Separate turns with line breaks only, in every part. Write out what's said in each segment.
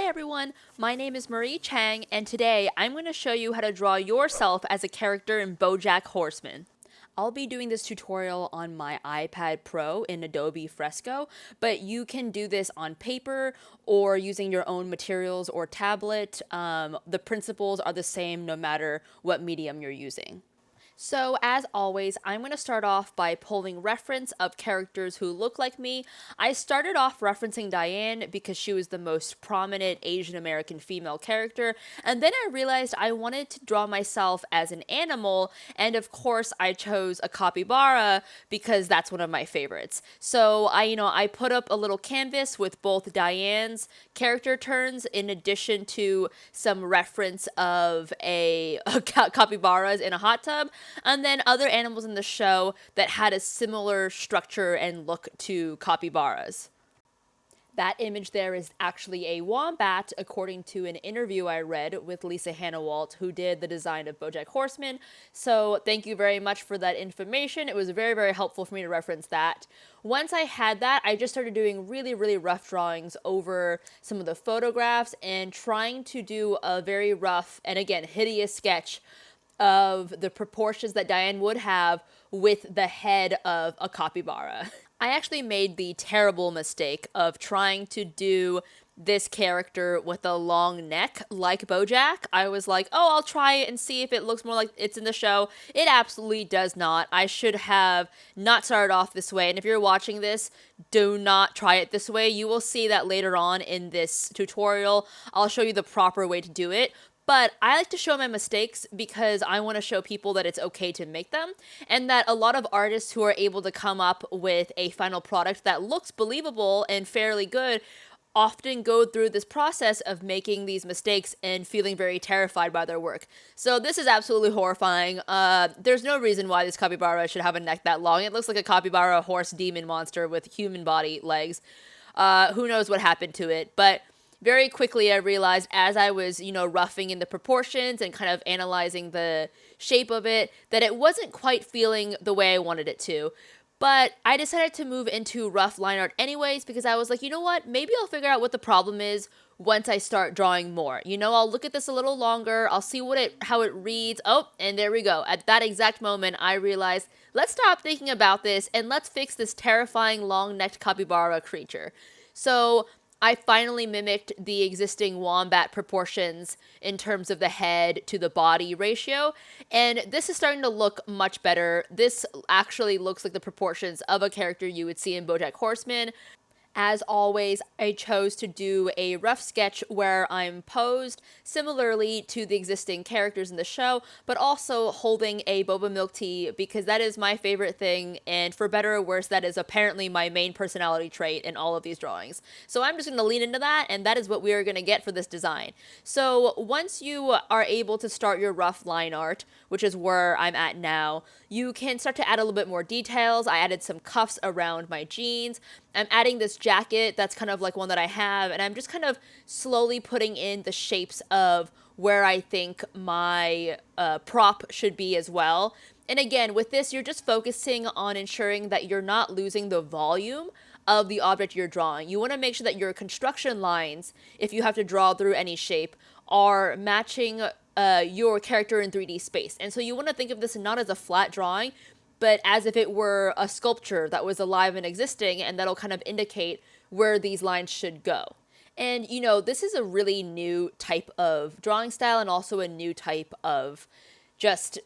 everyone, my name is Marie Chang, and today I'm going to show you how to draw yourself as a character in Bojack Horseman. I'll be doing this tutorial on my iPad Pro in Adobe Fresco, but you can do this on paper or using your own materials or tablet. The principles are the same no matter what medium you're using. So, as always, I'm going to start off by pulling reference of characters who look like me. I started off referencing Diane because she was the most prominent Asian American female character, and then I realized I wanted to draw myself as an animal, and of course I chose a capybara because that's one of my favorites. So, I put up a little canvas with both Diane's character turns in addition to some reference of capybaras in a hot tub, and then other animals in the show that had a similar structure and look to capybaras. That image there is actually a wombat, according to an interview I read with Lisa Hanawalt, who did the design of Bojack Horseman. So thank you very much for that information. It was very, very helpful for me to reference that. Once I had that, I just started doing really, really rough drawings over some of the photographs and trying to do a very rough and, again, hideous sketch of the proportions that Diane would have with the head of a capybara. I actually made the terrible mistake of trying to do this character with a long neck like Bojack. I was like, oh, I'll try it and see if it looks more like it's in the show. It absolutely does not. I should have not started off this way. And if you're watching this, do not try it this way. You will see that later on in this tutorial. I'll show you the proper way to do it. But I like to show my mistakes because I want to show people that it's okay to make them, and that a lot of artists who are able to come up with a final product that looks believable and fairly good often go through this process of making these mistakes and feeling very terrified by their work. So this is absolutely horrifying. There's no reason why this capybara should have a neck that long. It looks like a capybara horse demon monster with human body legs. Who knows what happened to it, but very quickly I realized as I was, roughing in the proportions and kind of analyzing the shape of it, that it wasn't quite feeling the way I wanted it to. But I decided to move into rough line art anyways because I was like, you know what, maybe I'll figure out what the problem is once I start drawing more. I'll look at this a little longer, I'll see how it reads. Oh, and there we go. At that exact moment, I realized, let's stop thinking about this and let's fix this terrifying long-necked capybara creature. So I finally mimicked the existing wombat proportions in terms of the head to the body ratio, and this is starting to look much better. This actually looks like the proportions of a character you would see in Bojack Horseman. As always, I chose to do a rough sketch where I'm posed similarly to the existing characters in the show, but also holding a boba milk tea because that is my favorite thing, and for better or worse, that is apparently my main personality trait in all of these drawings. So I'm just going to lean into that, and that is what we are going to get for this design. So once you are able to start your rough line art, which is where I'm at now, you can start to add a little bit more details. I added some cuffs around my jeans. I'm adding this jacket that's kind of like one that I have, and I'm just kind of slowly putting in the shapes of where I think my prop should be as well. And again, with this, you're just focusing on ensuring that you're not losing the volume of the object you're drawing. You want to make sure that your construction lines, if you have to draw through any shape, are matching your character in 3D space. And so you want to think of this not as a flat drawing, but as if it were a sculpture that was alive and existing, and that'll kind of indicate where these lines should go. And, this is a really new type of drawing style and also a new type of just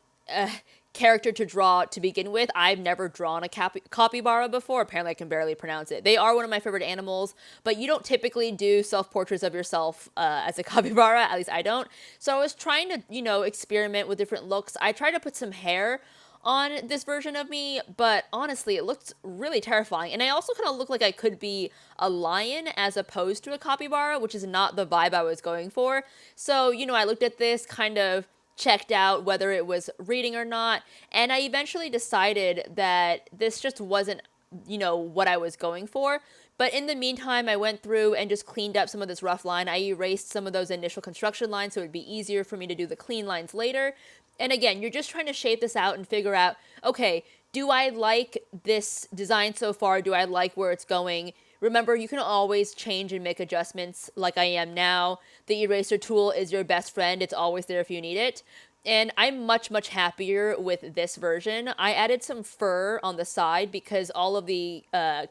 character to draw to begin with. I've never drawn a capybara before. Apparently I can barely pronounce it. They are one of my favorite animals, but you don't typically do self-portraits of yourself as a capybara. At least I don't. So I was trying to, experiment with different looks. I tried to put some hair on this version of me, but honestly, it looked really terrifying. And I also kind of look like I could be a lion as opposed to a capybara, which is not the vibe I was going for. So, I looked at this, kind of checked out whether it was reading or not, and I eventually decided that this just wasn't, what I was going for. But in the meantime, I went through and just cleaned up some of this rough line. I erased some of those initial construction lines so it would be easier for me to do the clean lines later. And again, you're just trying to shape this out and figure out, okay, do I like this design so far? Do I like where it's going? Remember, you can always change and make adjustments like I am now. The eraser tool is your best friend. It's always there if you need it. And I'm much, much happier with this version. I added some fur on the side because all of the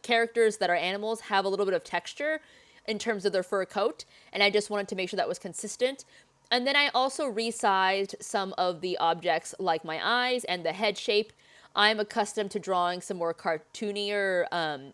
characters that are animals have a little bit of texture in terms of their fur coat, and I just wanted to make sure that was consistent. And then I also resized some of the objects like my eyes and the head shape. I'm accustomed to drawing some more cartoonier,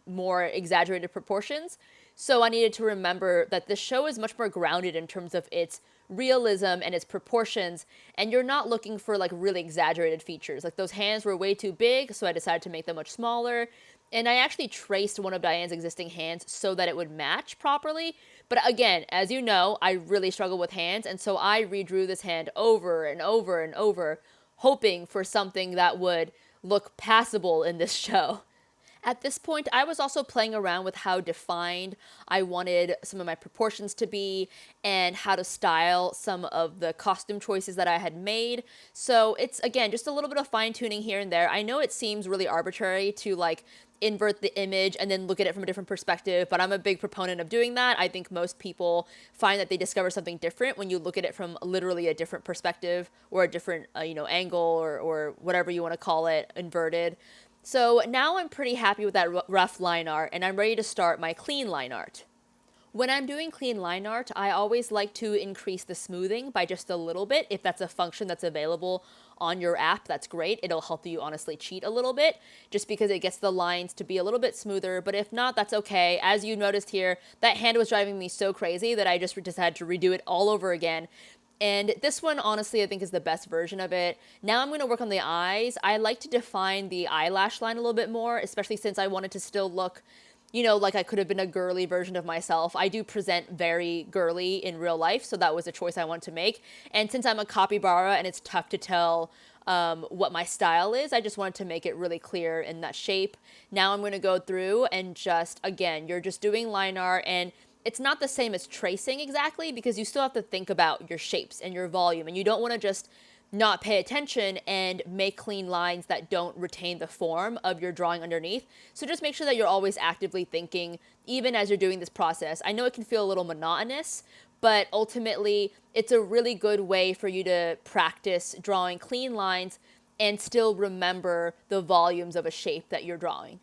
more exaggerated proportions. So I needed to remember that this show is much more grounded in terms of its realism and its proportions, and you're not looking for like really exaggerated features. Like those hands were way too big, so I decided to make them much smaller. And I actually traced one of Diane's existing hands so that it would match properly. But again, as you know, I really struggle with hands, and so I redrew this hand over and over and over, hoping for something that would look passable in this show. At this point, I was also playing around with how defined I wanted some of my proportions to be and how to style some of the costume choices that I had made. So it's, again, just a little bit of fine-tuning here and there. I know it seems really arbitrary to, like, invert the image and then look at it from a different perspective, but I'm a big proponent of doing that. I think most people find that they discover something different when you look at it from literally a different perspective or a different, angle or whatever you want to call it, inverted. So now I'm pretty happy with that rough line art, and I'm ready to start my clean line art. When I'm doing clean line art, I always like to increase the smoothing by just a little bit. If that's a function that's available on your app, that's great. It'll help you honestly cheat a little bit, just because it gets the lines to be a little bit smoother. But if not, that's okay. As you noticed here, that hand was driving me so crazy that I just decided to redo it all over again. And this one, honestly, I think is the best version of it. Now I'm going to work on the eyes. I like to define the eyelash line a little bit more, especially since I wanted to still look, like I could have been a girly version of myself. I do present very girly in real life, so that was a choice I wanted to make. And since I'm a capybara and it's tough to tell what my style is, I just wanted to make it really clear in that shape. Now I'm going to go through and just, again, you're just doing line art, and it's not the same as tracing exactly because you still have to think about your shapes and your volume, and you don't want to just not pay attention and make clean lines that don't retain the form of your drawing underneath. So just make sure that you're always actively thinking, even as you're doing this process. I know it can feel a little monotonous, but ultimately it's a really good way for you to practice drawing clean lines and still remember the volumes of a shape that you're drawing.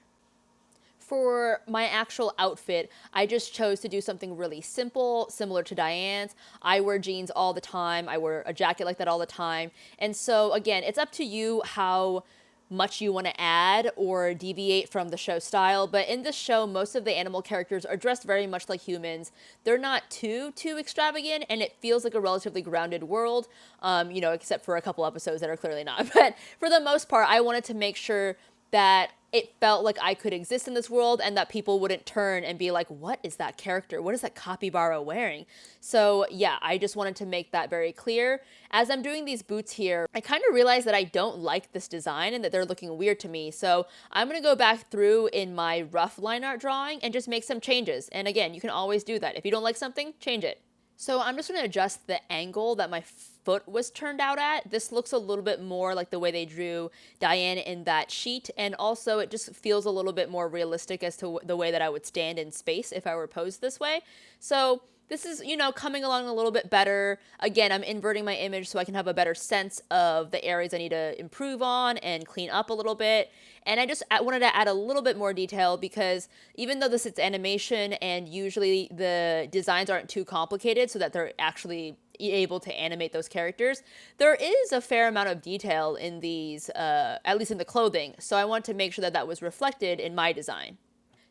For my actual outfit, I just chose to do something really simple, similar to Diane's. I wear jeans all the time. I wear a jacket like that all the time. And so, again, it's up to you how much you want to add or deviate from the show style. But in this show, most of the animal characters are dressed very much like humans. They're not too extravagant, and it feels like a relatively grounded world, except for a couple episodes that are clearly not. But for the most part, I wanted to make sure that it felt like I could exist in this world and that people wouldn't turn and be like, what is that character? What is that capybara wearing? So yeah, I just wanted to make that very clear. As I'm doing these boots here, I kind of realized that I don't like this design and that they're looking weird to me. So I'm going to go back through in my rough line art drawing and just make some changes. And again, you can always do that. If you don't like something, change it. So I'm just going to adjust the angle that my foot was turned out at. This looks a little bit more like the way they drew Diane in that sheet, and also it just feels a little bit more realistic as to the way that I would stand in space if I were posed this way. So this is, coming along a little bit better. Again, I'm inverting my image so I can have a better sense of the areas I need to improve on and clean up a little bit. And I just wanted to add a little bit more detail because even though this is animation and usually the designs aren't too complicated so that they're actually able to animate those characters, there is a fair amount of detail in these, at least in the clothing. So I want to make sure that that was reflected in my design.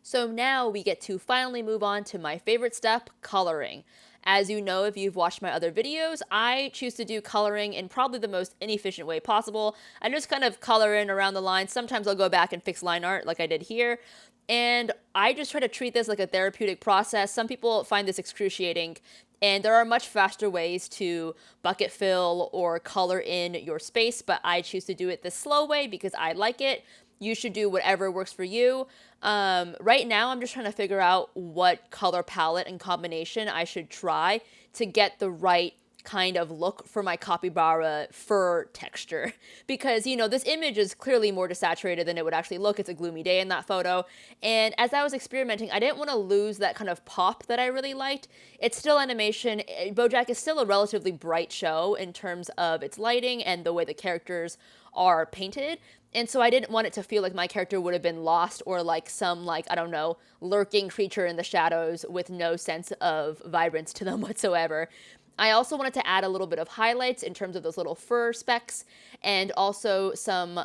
So now we get to finally move on to my favorite step, coloring. As you know, if you've watched my other videos, I choose to do coloring in probably the most inefficient way possible. I just kind of color in around the lines. Sometimes I'll go back and fix line art like I did here. And I just try to treat this like a therapeutic process. Some people find this excruciating, and there are much faster ways to bucket fill or color in your space, but I choose to do it the slow way because I like it. You should do whatever works for you. Right now, I'm just trying to figure out what color palette and combination I should try to get the right kind of look for my capybara fur texture because, you know, this image is clearly more desaturated than it would actually look. It's a gloomy day in that photo. And as I was experimenting, I didn't want to lose that kind of pop that I really liked. It's still animation. Bojack is still a relatively bright show in terms of its lighting and the way the characters are painted. And so I didn't want it to feel like my character would have been lost or like some, like, I don't know, lurking creature in the shadows with no sense of vibrance to them whatsoever. I also wanted to add a little bit of highlights in terms of those little fur specks and also some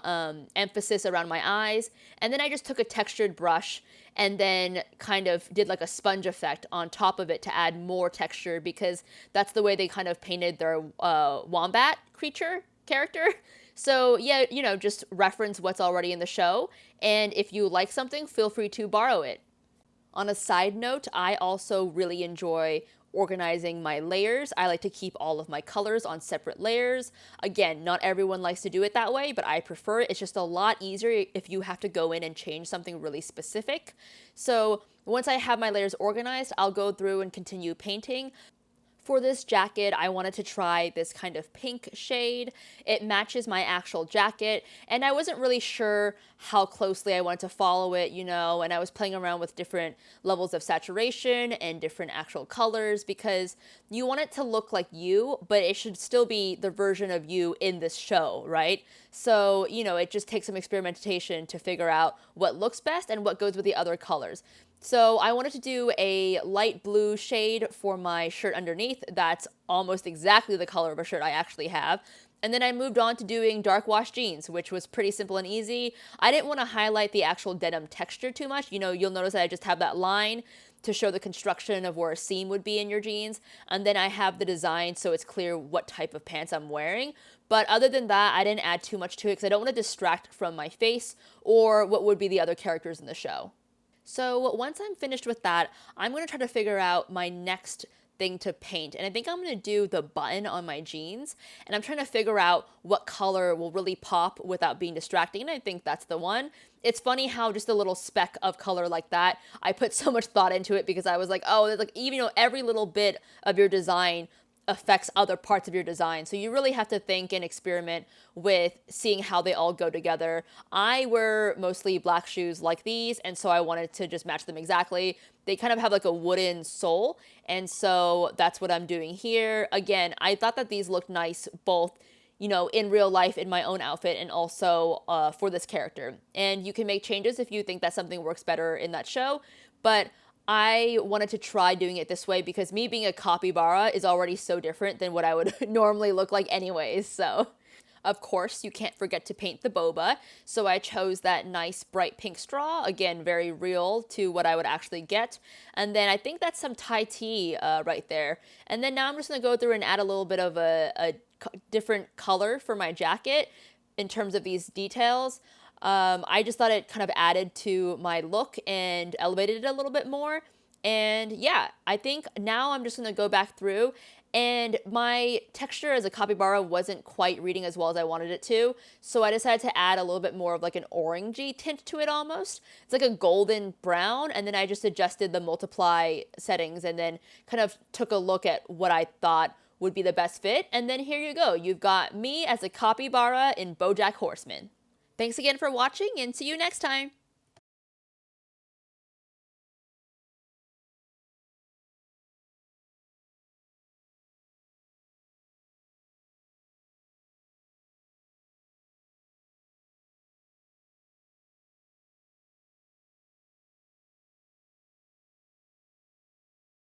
emphasis around my eyes. And then I just took a textured brush and then kind of did like a sponge effect on top of it to add more texture because that's the way they kind of painted their wombat creature character. So yeah, you know, just reference what's already in the show. And if you like something, feel free to borrow it. On a side note, I also really enjoy organizing my layers. I like to keep all of my colors on separate layers. Again, not everyone likes to do it that way, but I prefer it. It's just a lot easier if you have to go in and change something really specific. So once I have my layers organized, I'll go through and continue painting. For this jacket, I wanted to try this kind of pink shade. It matches my actual jacket, and I wasn't really sure how closely I wanted to follow it, you know, and I was playing around with different levels of saturation and different actual colors because you want it to look like you, but it should still be the version of you in this show, right? So, you know, it just takes some experimentation to figure out what looks best and what goes with the other colors. So I wanted to do a light blue shade for my shirt underneath. That's almost exactly the color of a shirt I actually have. And then I moved on to doing dark wash jeans, which was pretty simple and easy. I didn't want to highlight the actual denim texture too much. You know, you'll notice that I just have that line to show the construction of where a seam would be in your jeans. And then I have the design so it's clear what type of pants I'm wearing. But other than that, I didn't add too much to it because I don't want to distract from my face or what would be the other characters in the show. So once I'm finished with that, I'm going to try to figure out my next thing to paint. And I think I'm going to do the button on my jeans. And I'm trying to figure out what color will really pop without being distracting. And I think that's the one. It's funny how just a little speck of color like that, I put so much thought into it because I was like, oh, there's like, even though every little bit of your design affects other parts of your design. So you really have to think and experiment with seeing how they all go together. I wear mostly black shoes like these, and so I wanted to just match them exactly. They kind of have like a wooden sole, and so that's what I'm doing here. Again, I thought that these looked nice both, you know, in real life in my own outfit and also for this character. And you can make changes if you think that something works better in that show, but I wanted to try doing it this way because me being a capybara is already so different than what I would normally look like anyways, so. Of course, you can't forget to paint the boba, so I chose that nice bright pink straw, again, very real to what I would actually get. And then I think that's some Thai tea right there. And then now I'm just going to go through and add a little bit of a different color for my jacket in terms of these details. I just thought it kind of added to my look and elevated it a little bit more. And yeah, I think now I'm just going to go back through, and my texture as a capybara wasn't quite reading as well as I wanted it to. So I decided to add a little bit more of like an orangey tint to it almost. It's like a golden brown. And then I just adjusted the multiply settings and then kind of took a look at what I thought would be the best fit. And then here you go. You've got me as a capybara in Bojack Horseman. Thanks again for watching, and see you next time.